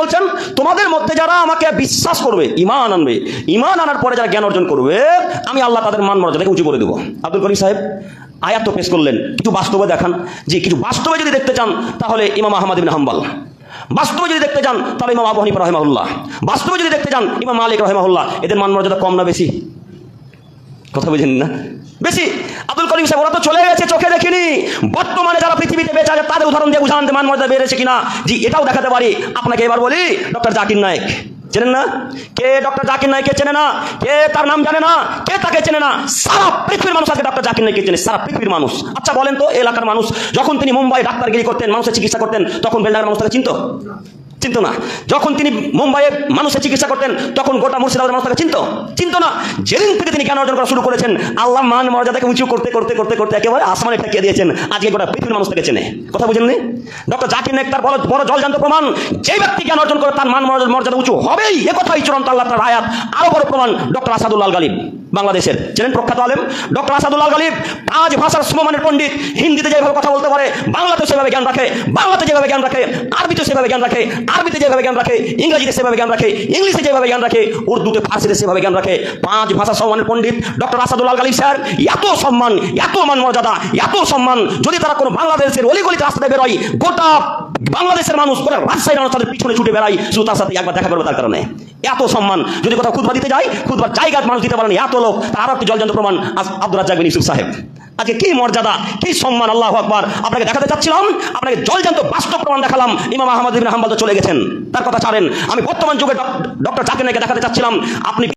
বলছেন, তোমাদের মধ্যে যারা আমাকে বিশ্বাস করবে, ঈমান আনবে, ঈমান আনার পরে যারা জ্ঞান অর্জন করবে, আমি আল্লাহ তাদের মান মর্যাদাকে উঁচু করে দেবো। আব্দুল করিম সাহেব আয়াত তো পেশ করলেন, কিছু বাস্তবে দেখান। যে কিছু বাস্তবে যদি দেখতে চান তাহলে ইমাম আহমদ ইবনে হাম্বল, বাস্তবে যদি দেখতে চান তাহলে ইমাম আবু হানিফা রাহিমাহুল্লাহ, বাস্তবে যদি দেখতে চান ইমাম মালিক রাহিমাহুল্লাহ। এদের মান মর্যাদা কম না বেশি? কথা বুঝেন না? বেশি। আব্দুল করিম সাহেব ওরা তো চলে গেছে, চোখে দেখিনি। বর্তমানে যারা পৃথিবীতে বেঁচে আছে তাদের উদাহরণ দিয়ে বুঝান মান মর্যাদা বেড়েছে কিনা। জি, এটাও দেখাতে পারি আপনাকে। এবার বলি, ডক্টর জাকির নায়েক চেনেন না? কে ডক্টর জাকির নায়েককে চেনে না? কে তার নাম জানে না? কে তাকে চেনে না? সারা পৃথিবীর মানুষ আজকে ডক্টর জাকির নায়েককে চেনে, সারা পৃথিবীর মানুষ। আচ্ছা বলেন তো, এলাকার মানুষ যখন তিনি মুম্বাই ডাক্তারগিরি করতেন, মানুষের চিকিৎসা করতেন, তখন বেলডাঙ্গার মানুষ তাকে চিনতো? চিনতো না। যখন তিনি মুম্বাইয়ে মানুষের চিকিৎসা করতেন, তখন গোটা মুর্শিদাবাদের মানুষ তাকে চিনতো না। যেদিন থেকে তিনি জ্ঞান অর্জন করা শুরু করেছেন, আল্লাহ মান মর্যাদাকে উঁচু করতে করতে করতে করতে একেবারে আসমানে ঠেকিয়ে দিয়েছেন। আজকে গোটা পৃথিবীর মানুষ তাকে চেনে। কথা বুঝেননি? ডক্টর জাকির নায়েক তার বড় জলজান্ত প্রমাণ। যে ব্যক্তি জ্ঞান অর্জন করে তার মান মর্যাদা উঁচু হবেই, এ কথাই চূড়ান্ত আল্লাহ তাআলার আয়াত। আরো বড় প্রমাণ ডক্টর আসাদুল্লাহ আল গালিব, বাংলাদেশের চেনেন প্রখ্যাত আলেম ডক্টর আসাদুল্লাহ আল গালিব। 5 ভাষার সমমানের পণ্ডিত। হিন্দিতে যেভাবে কথা বলতে পারে, বাংলাতে সেভাবে জ্ঞান রাখে, বাংলাতে যেভাবে জ্ঞান রাখে, আরবিতে সেভাবে জ্ঞান রাখে, আরবিতে যেভাবে জ্ঞান রাখে, ইংরেজিতে সেভাবে জ্ঞান রাখে, ইংলিশে যেভাবে জ্ঞান রাখে, উর্দুতে ফার্সিতে সেভাবে জ্ঞান রাখে। 5 ভাষা সমমানের পণ্ডিত ডক্টর আসাদুল্লাহ আল গালিব স্যার। এত সম্মান, এত মান মর্যাদা, এত সম্মান, যদি তারা কোনো বাংলাদেশের অলিগলিতে রাস্তায় বেরোয়, গোটা বাংলাদেশের মানুষ, গোটা রাজশাহীর মানুষ তাদের পিছনে ছুটে বেড়ায় শুধু তার সাথে একবার দেখা করবে তার কারণে। এত সম্মান। যদি কোথাও খুতবা দিতে যায়, খুতবার জায়গার মানুষ দিতে পারেন এত লোক। তার একটি জলজান্ত প্রমাণ আব্দুর রাজ্জাক বিন ইউসুফ সাহেব। আজকে কি মর্যাদা, কি সম্মান! আল্লাহু আকবার। আপনাকে দেখাতে চাচ্ছিলাম, আপনাকে জলজান্ত বাস্তব প্রমাণ দেখালাম। ইমাম আহমদ ইবনে হাম্বল তো চলে গেছেন, তার কথা ছাড়েন। আমি বর্তমান যুগে ডক্টর জাকির নায়েককে দেখাতে চাচ্ছিলাম। আপনি